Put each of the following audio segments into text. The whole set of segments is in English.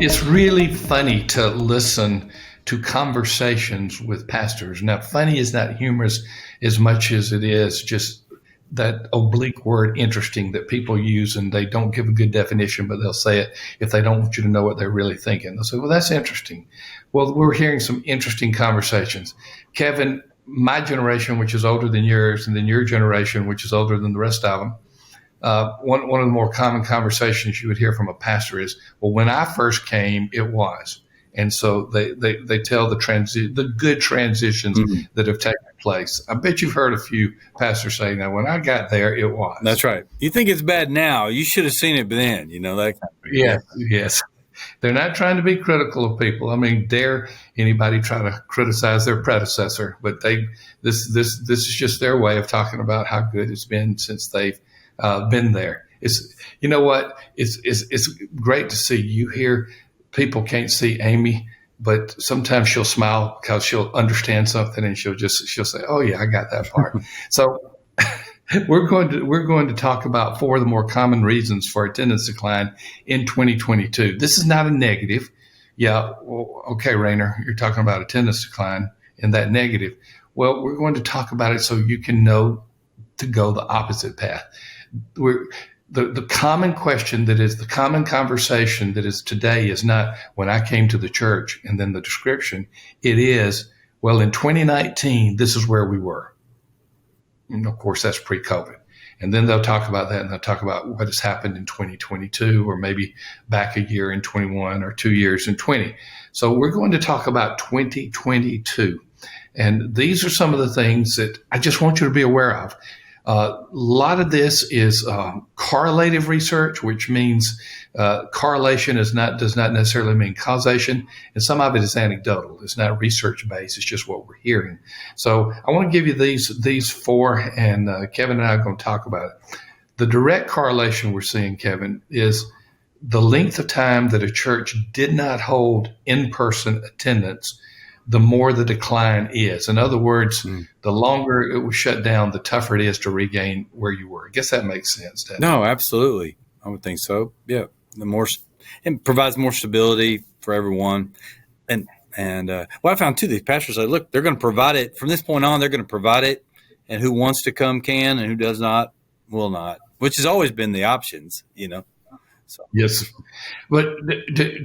it's really funny to listen to conversations with pastors. Now, funny is not humorous as much as it is just that oblique word interesting that people use, and they don't give a good definition, but they'll say it if they don't want you to know what they're really thinking. They'll say, well, that's interesting. Well, we're hearing some interesting conversations. Kevin, my generation, which is older than yours, and then your generation, which is older than the rest of them, one of the more common conversations you would hear from a pastor is, well, when I first came, it was. And so they tell the good transitions that have taken place. I bet you've heard a few pastors say, now, when I got there, it was. That's right. You think it's bad now. You should have seen it then, that kind of thing. Yes. They're not trying to be critical of people. I mean, dare anybody try to criticize their predecessor, but this is just their way of talking about how good it's been since they've been there. It's, you know what? It's great to see. You hear people can't see Amy, but sometimes she'll smile because she'll understand something, and she'll say, "Oh yeah, I got that part." So we're going to talk about 4 of the more common reasons for attendance decline in 2022. This is not a negative. Yeah, well, okay, Rainer, you're talking about attendance decline and that negative. Well, we're going to talk about it so you can know to go the opposite path. The common question that is the common conversation that is today is not when I came to the church and then the description. It is, well, in 2019, this is where we were. And of course, that's pre-COVID. And then they'll talk about that, and they'll talk about what has happened in 2022, or maybe back a year in 21 or 2 years in 20. So we're going to talk about 2022. And these are some of the things that I just want you to be aware of. A lot of this is correlative research, which means correlation does not necessarily mean causation, and some of it is anecdotal. It's not research based; it's just what we're hearing. So I want to give you these 4, and Kevin and I are going to talk about it. The direct correlation we're seeing, Kevin, is the length of time that a church did not hold in-person attendance, the more the decline is. In other words, the longer it was shut down, the tougher it is to regain where you were. I guess that makes sense, doesn't it? No, absolutely. I would think so. Yeah. It provides more stability for everyone. And what I found too, these pastors say, look, they're going to provide it from this point on. They're going to provide it, and who wants to come can, and who does not will not, which has always been the options, So. Yes. But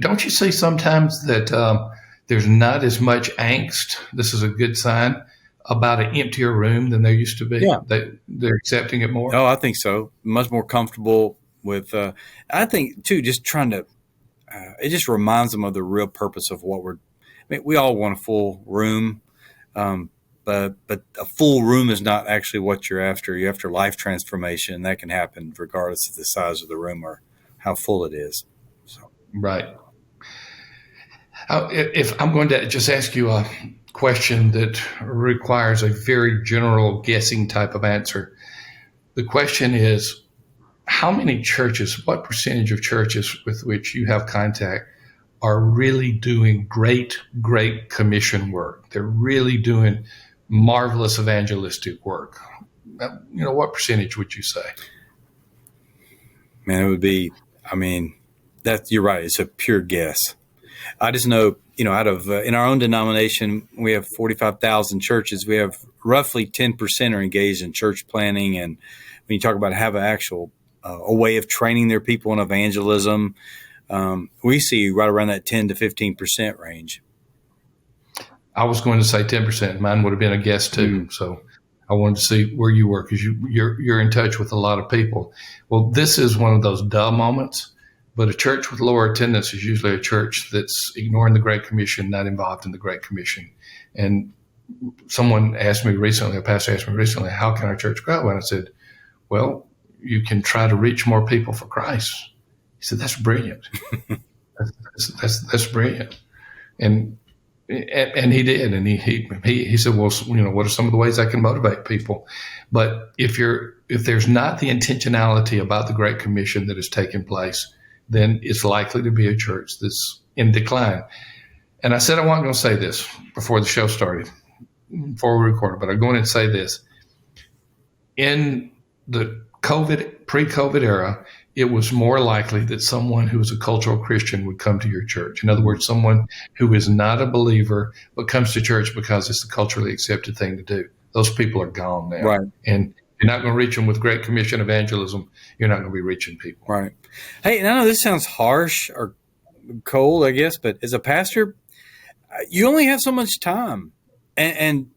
don't you see sometimes that, there's not as much angst? This is a good sign about an emptier room than there used to be. Yeah. They're accepting it more. Oh, I think so. Much more comfortable with, I think too, just trying to, it just reminds them of the real purpose of what we all want a full room. But a full room is not actually what you're after. You're after life transformation. That can happen regardless of the size of the room or how full it is. So. Right. If I'm going to just ask you a question that requires a very general guessing type of answer, the question is, how many churches, what percentage of churches with which you have contact are really doing great commission work? They're really doing marvelous evangelistic work. What percentage would you say? Man, it would be, you're right. It's a pure guess. I just know, out of in our own denomination, we have 45,000 churches. We have roughly 10% are engaged in church planning. And when you talk about have an actual a way of training their people in evangelism, we see right around that 10 to 15% range. I was going to say 10%. Mine would have been a guess too. So I wanted to see where you were, because you're in touch with a lot of people. Well, this is one of those duh moments. But a church with lower attendance is usually a church that's ignoring the Great Commission, not involved in the Great Commission. And a pastor asked me recently, how can our church grow? And I said, well, you can try to reach more people for Christ. He said, that's brilliant. that's brilliant. And he did. And he said, well, what are some of the ways I can motivate people? But if there's not the intentionality about the Great Commission that has taken place, then it's likely to be a church that's in decline. And I said I wasn't going to say this before the show started, before we recorded, but I'm going to say this. In the pre-COVID era, it was more likely that someone who is a cultural Christian would come to your church. In other words, someone who is not a believer but comes to church because it's the culturally accepted thing to do. Those people are gone now. Right. And you're not going to reach them with Great Commission evangelism. You're not going to be reaching people. Right. Hey, and I know this sounds harsh or cold, I guess, but as a pastor, you only have so much time. And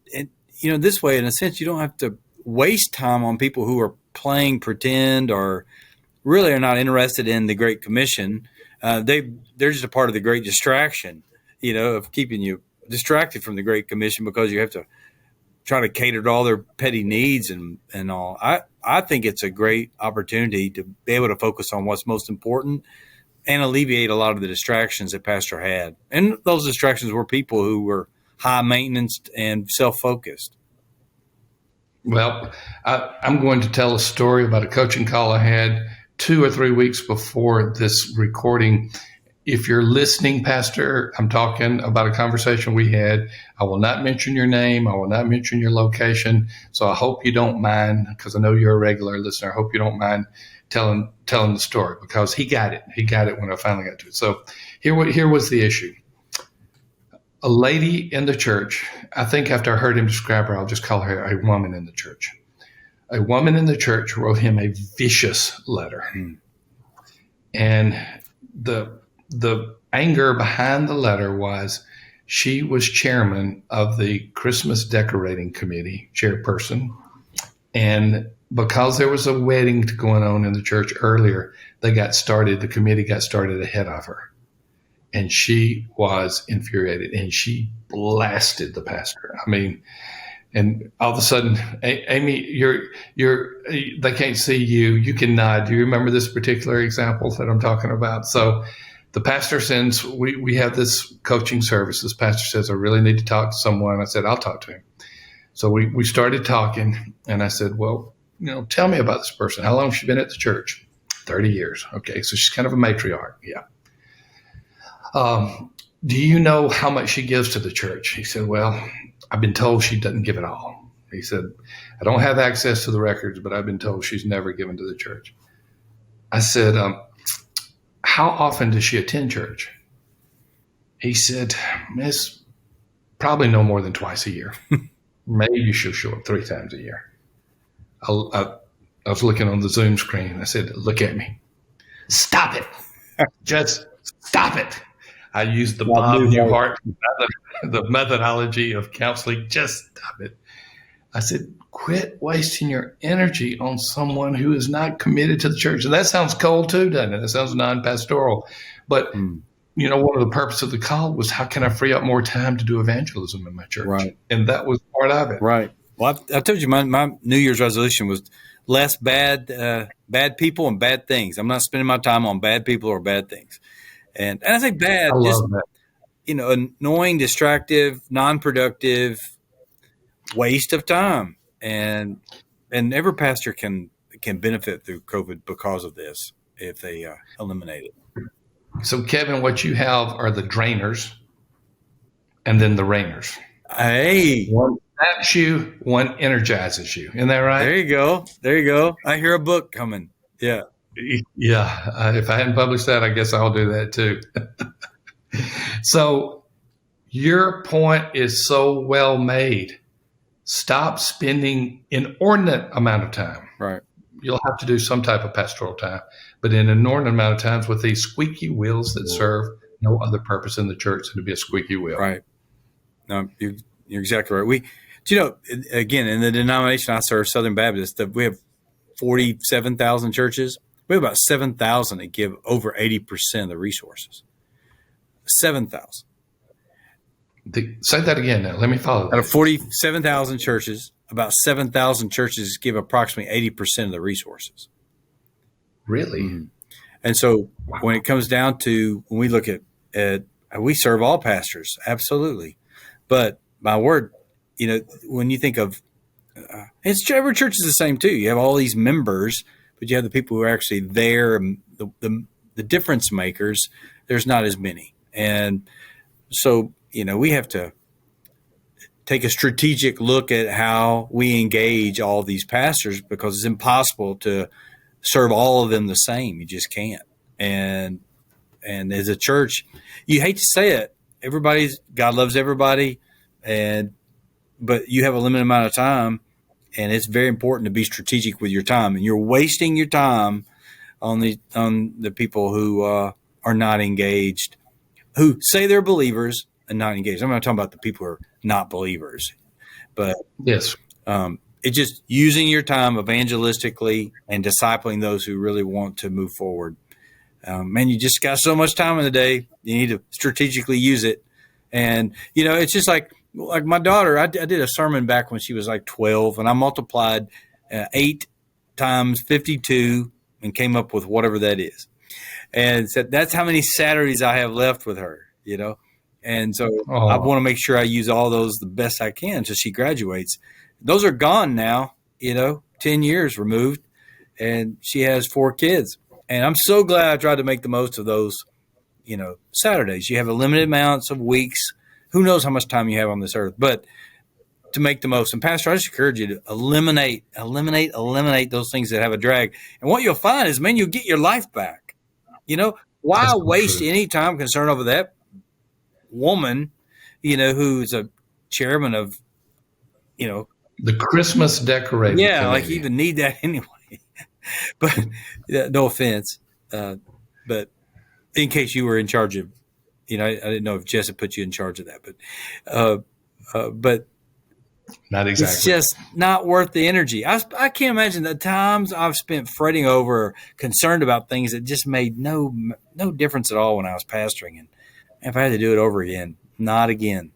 this way, in a sense, you don't have to waste time on people who are playing pretend or really are not interested in the Great Commission. They're just a part of the great distraction, of keeping you distracted from the Great Commission because you have to try to cater to all their petty needs and all. I think it's a great opportunity to be able to focus on what's most important and alleviate a lot of the distractions that Pastor had. And those distractions were people who were high maintenance and self-focused. Well, I'm going to tell a story about a coaching call I had 2 or 3 weeks before this recording. If you're listening, Pastor, I'm talking about a conversation we had. I will not mention your name. I will not mention your location. So I hope you don't mind, because I know you're a regular listener. I hope you don't mind telling the story, because he got it. He got it when I finally got to it. So here was the issue. A lady in the church, I think after I heard him describe her, I'll just call her a woman in the church. A woman in the church wrote him a vicious letter. And the anger behind the letter was she was chairman of the Christmas decorating committee, chairperson. And because there was a wedding going on in the church earlier, the committee got started ahead of her. And she was infuriated, and she blasted the pastor. I mean, and all of a sudden, Amy, they can't see you. You can nod. Do you remember this particular example that I'm talking about? So the pastor sends, we have this coaching service. This pastor says, I really need to talk to someone. I said, I'll talk to him. So we started talking, and I said, well, tell me about this person. How long has she been at the church? 30 years. Okay, so she's kind of a matriarch. Yeah. Do you know how much she gives to the church? He said, well, I've been told she doesn't give it all. He said, I don't have access to the records, but I've been told she's never given to the church. I said, how often does she attend church? He said, it's probably no more than twice a year. Maybe she'll show up 3 times a year. I was looking on the Zoom screen. I said, look at me. Stop it. Just stop it. I used the Bob Newhart, the methodology of counseling. Just stop it. I said, quit wasting your energy on someone who is not committed to the church. And that sounds cold too, doesn't it? That sounds non-pastoral. But, one of the purpose of the call was, how can I free up more time to do evangelism in my church? Right. And that was part of it. Right. Well, I told you my New Year's resolution was less bad people and bad things. I'm not spending my time on bad people or bad things. And I say bad, I love that. Annoying, distractive, non-productive, waste of time. And every pastor can benefit through COVID because of this if they eliminate it. So, Kevin, what you have are the drainers and then the rainers. Hey. One saps you, one energizes you. Isn't that right? There you go. I hear a book coming. Yeah. Yeah. If I hadn't published that, I guess I'll do that too. So your point is so well made. Stop spending inordinate amount of time. Right. You'll have to do some type of pastoral time, but in an inordinate amount of times with these squeaky wheels that serve no other purpose in the church than to be a squeaky wheel. Right. No, you're exactly right. Again, in the denomination I serve, Southern Baptist, we have 47,000 churches. We have about 7,000 that give over 80% of the resources. 7,000. Say that again now. Let me follow that. Out of 47,000 churches, about 7,000 churches give approximately 80% of the resources. Really? Mm-hmm. And so when it comes down to, when we look at we serve all pastors, absolutely. But my word, when you think of, every church is the same too. You have all these members, but you have the people who are actually there, the difference makers. There's not as many. And so, we have to take a strategic look at how we engage all these pastors, because it's impossible to serve all of them the same. You just can't. And as a church, you hate to say it, God loves everybody, but you have a limited amount of time, and it's very important to be strategic with your time. And you're wasting your time on the people who are not engaged, who say they're believers and not engaged. I'm not talking about the people who are not believers, but Yes. It's just using your time evangelistically and discipling those who really want to move forward. Man, you just got so much time in the day. You need to strategically use it. And, it's just like my daughter, I did a sermon back when she was like 12, and I multiplied 8 times 52 and came up with whatever that is. And said, that's how many Saturdays I have left with her, And so I want to make sure I use all those the best I can until she graduates. Those are gone now, 10 years removed, and she has 4 kids. And I'm so glad I tried to make the most of those, Saturdays. You have a limited amounts of weeks. Who knows how much time you have on this earth, but to make the most. And Pastor, I just encourage you to eliminate those things that have a drag. And what you'll find is, man, you'll get your life back. Why waste any time concerned over that woman, who's a chairman of, the Christmas decorating. Yeah, committee. like you even need that anyway. But no offense, but in case you were in charge of, I didn't know if Jess had put you in charge of that, but not exactly. It's just not worth the energy. I can't imagine the times I've spent fretting over, concerned about things that just made no difference at all when I was pastoring. And if I had to do it over again, not again.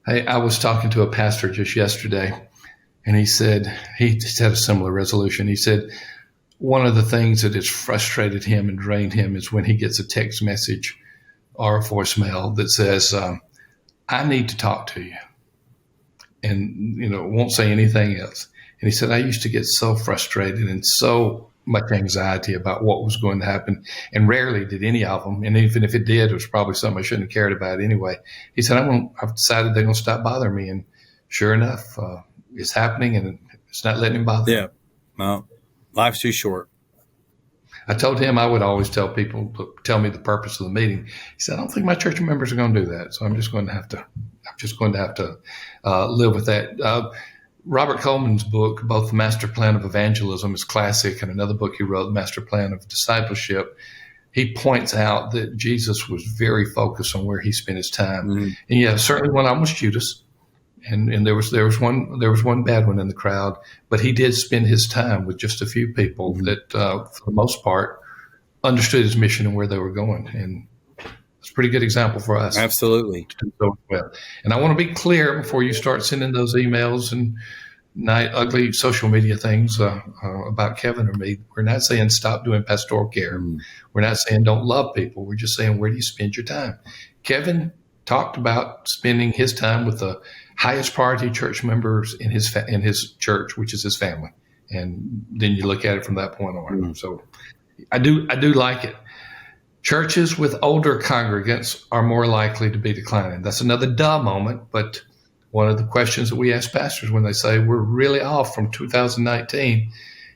Hey, I was talking to a pastor just yesterday, and he said he just had a similar resolution. He said one of the things that has frustrated him and drained him is when he gets a text message or a voicemail that says, I need to talk to you. And, won't say anything else. And he said, I used to get so frustrated and so much anxiety about what was going to happen. And rarely did any of them. And even if it did, it was probably something I shouldn't have cared about anyway. He said, I've decided they're going to stop bothering me. And sure enough, it's happening, and it's not letting him bother me. Yeah. Well, life's too short. I told him I would always tell people to tell me the purpose of the meeting. He said, I don't think my church members are going to do that. So I'm just going to have to live with that. Robert Coleman's book, both The Master Plan of Evangelism is classic, and another book he wrote, The Master Plan of Discipleship, he points out that Jesus was very focused on where he spent his time. Mm-hmm. And yeah, certainly one of them was Judas. And there was one bad one in the crowd, but he did spend his time with just a few people mm-hmm. that, for the most part, understood his mission and where they were going. And it's a pretty good example for us. Absolutely. Well. And I want to be clear before you start sending those emails and ugly social media things about Kevin or me. We're not saying stop doing pastoral care. Mm. We're not saying don't love people. We're just saying, where do you spend your time? Kevin talked about spending his time with the highest priority church members in his church, which is his family. And then you look at it from that point on. Mm. So I do like it. Churches with older congregants are more likely to be declining. That's another duh moment, but one of the questions that we ask pastors when they say we're really off from 2019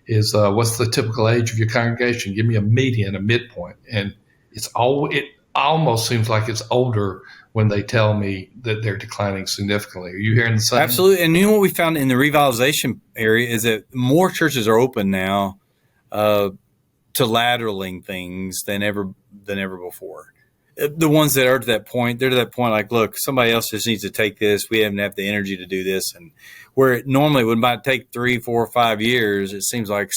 is what's the typical age of your congregation? Give me a median, a midpoint. And it almost seems like it's older when they tell me that they're declining significantly. Are you hearing the same? Absolutely. And what we found in the revitalization area is that more churches are open now to lateraling things than ever before. The ones that are to that point, they're to that point like, look, somebody else just needs to take this. We haven't had the energy to do this. And where it normally might take 3, 4, 5 years, it seems like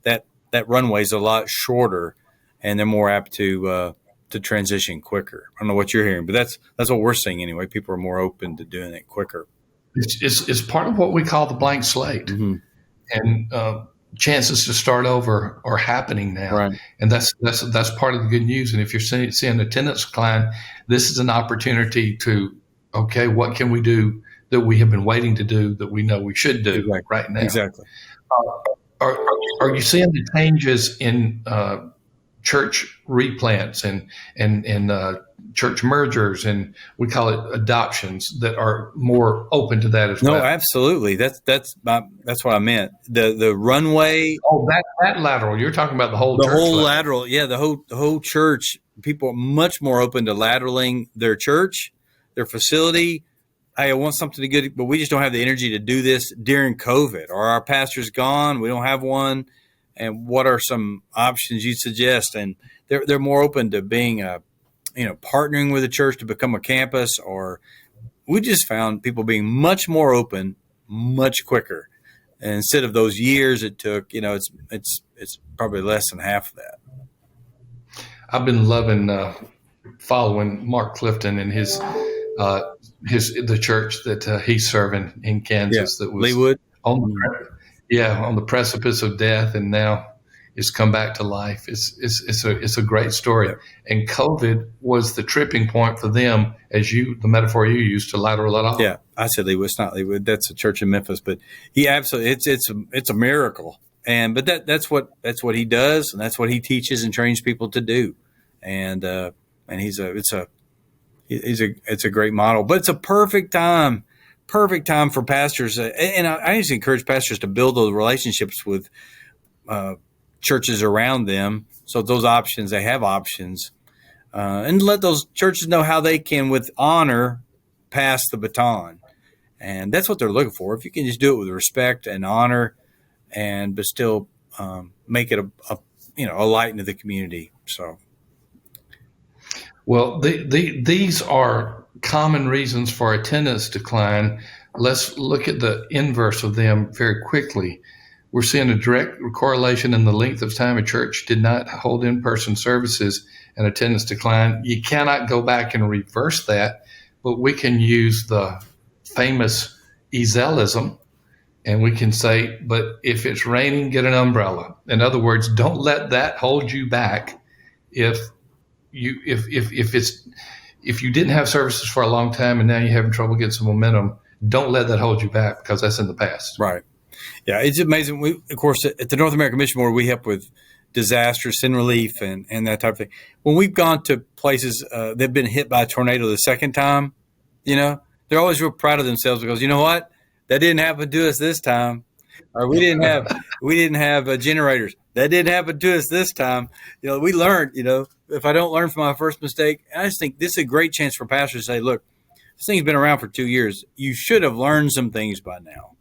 that runway is a lot shorter, and they're more apt to transition quicker. I don't know what you're hearing, but that's what we're seeing anyway. People are more open to doing it quicker. It's part of what we call the blank slate. Mm-hmm. And chances to start over are happening now. Right. And that's part of the good news. And if you're seeing attendance decline, this is an opportunity to, okay, what can we do that we have been waiting to do that we know we should do right now? Exactly. Are you seeing the changes in church replants and church mergers, and we call it adoptions, that are more open to that as No, well. absolutely. That's what I meant. The runway, Oh, that lateral. You're talking about the whole the church whole lateral. lateral, yeah, the whole church. People are much more open to lateraling their church, their facility. Hey, I want something to good, but we just don't have the energy to do this during COVID, or our pastor's gone. We don't have one. And what are some options you suggest? And they're more open to being partnering with a church to become a campus, or we just found people being much more open, much quicker. And instead of those years it took, it's probably less than half of that. I've been loving following Mark Clifton and the church that he's serving in Yeah, Kansas, that was Leewood. on on the precipice of death, and now it's come back to life. It's a great story. Yeah. And COVID was the tripping point for them, the metaphor you used, to lateral it off. Yeah, I said Leewood. It's not Leewood. That's a church in Memphis, but he absolutely it's a miracle. But that's what he does, and that's what he teaches and trains people to do. And it's a great model. But it's a perfect time for pastors. And I just encourage pastors to build those relationships with churches around them, so they have options, and let those churches know how they can, with honor, pass the baton. And that's what they're looking for. If you can just do it with respect and honor, but still make it a light into the community. So, well, these are common reasons for attendance decline. Let's look at the inverse of them very quickly. We're seeing a direct correlation in the length of time a church did not hold in-person services and attendance decline. You cannot go back and reverse that, but we can use the famous ezelism, and we can say, but if it's raining, get an umbrella. In other words, don't let that hold you back. If you didn't have services for a long time and now you're having trouble getting some momentum, don't let that hold you back, because that's in the past. Right. Yeah, it's amazing. We, of course, at the North American Mission Board, we help with disasters and relief and that type of thing. When we've gone to places that have been hit by a tornado the second time, they're always real proud of themselves, because you know what? That didn't happen to us this time. Or we didn't have generators. That didn't happen to us this time. We learned. If I don't learn from my first mistake, I just think this is a great chance for pastors to say, look, this thing's been around for 2 years. You should have learned some things by now.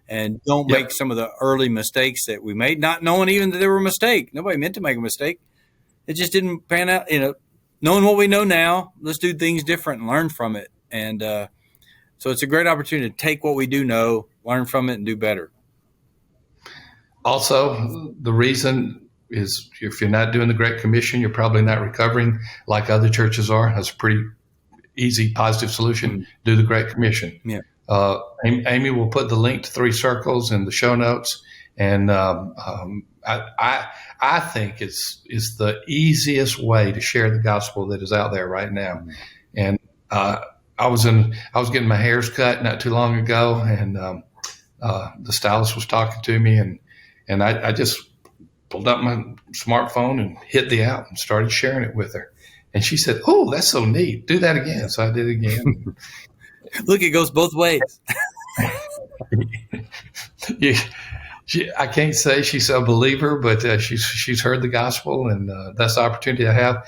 And don't make some of the early mistakes that we made, not knowing even that they were a mistake. Nobody meant to make a mistake. It just didn't pan out. Knowing what we know now, let's do things different and learn from it. And so it's a great opportunity to take what we do know, learn from it, and do better. Also, the reason is, if you're not doing the Great Commission, you're probably not recovering like other churches are. That's a pretty easy, positive solution. Mm-hmm. Do the Great Commission. Yeah. Amy will put the link to 3 Circles in the show notes, and I think it's the easiest way to share the gospel that is out there right now. And I was getting my hairs cut not too long ago, and the stylist was talking to me, and I just pulled up my smartphone and hit the out and started sharing it with her. And she said, "Oh, that's so neat. Do that again." So I did it again. Look, it goes both ways. I can't say she's a believer, but she's heard the gospel, and that's the opportunity I have.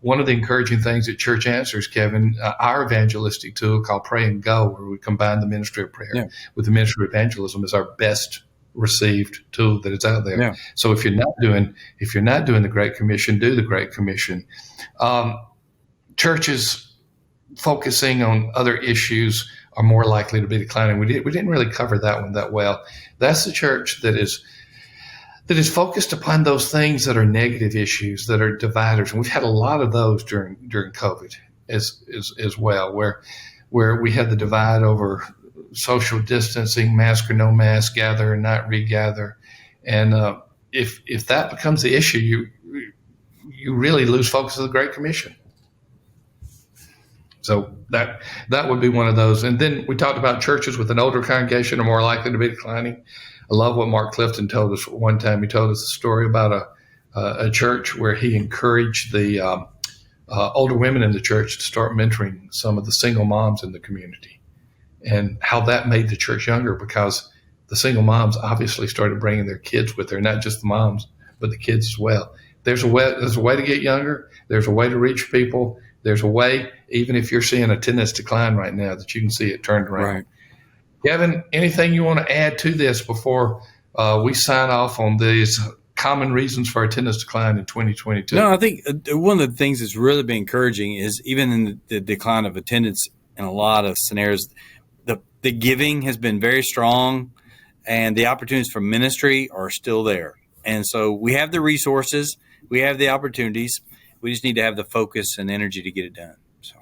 One of the encouraging things at Church Answers, Kevin, our evangelistic tool called Pray and Go, where we combine the ministry of prayer with the ministry of evangelism, is our best received tool that is out there. Yeah. So if you're not doing the Great Commission, do the Great Commission. Churches focusing on other issues are more likely to be declining. We didn't really cover that one that well. That's the church that is focused upon those things that are negative issues, that are dividers. And we've had a lot of those during COVID as well, where we had the divide over social distancing, mask or no mask, gather or not regather. And if that becomes the issue, you really lose focus of the Great Commission. So that would be one of those. And then we talked about churches with an older congregation are more likely to be declining. I love what Mark Clifton told us one time. He told us a story about a church where he encouraged the older women in the church to start mentoring some of the single moms in the community, and how that made the church younger, because the single moms obviously started bringing their kids with her, not just the moms, but the kids as well. There's a way to get younger. There's a way to reach people. There's a way, even if you're seeing attendance decline right now, that you can see it turned around. Right. Kevin, anything you want to add to this before we sign off on these common reasons for attendance decline in 2022? No, I think one of the things that's really been encouraging is even in the decline of attendance in a lot of scenarios, the giving has been very strong, and the opportunities for ministry are still there. And so we have the resources, we have the opportunities. We just need to have the focus and energy to get it done. So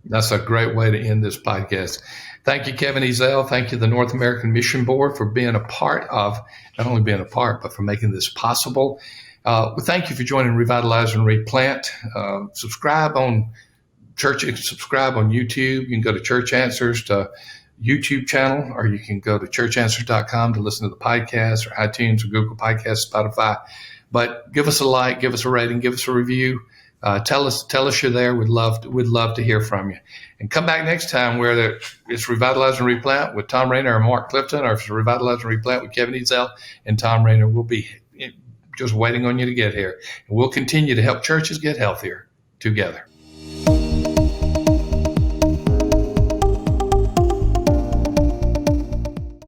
that's a great way to end this podcast. Thank you, Kevin Ezell. Thank you, the North American Mission Board, for being a part of, not only being a part, but for making this possible. Thank you for joining Revitalize and Replant. Subscribe on YouTube. You can go to Church Answers to YouTube channel, or you can go to churchanswers.com to listen to the podcast, or iTunes or Google Podcasts, Spotify. But give us a like, give us a rating, give us a review. Tell us you're there. We'd love to hear from you. And come back next time where it's Revitalize and Replant with Thom Rainer and Mark Clifton, or if it's Revitalize and Replant with Kevin Ezell and Thom Rainer. We'll be just waiting on you to get here. And we'll continue to help churches get healthier together.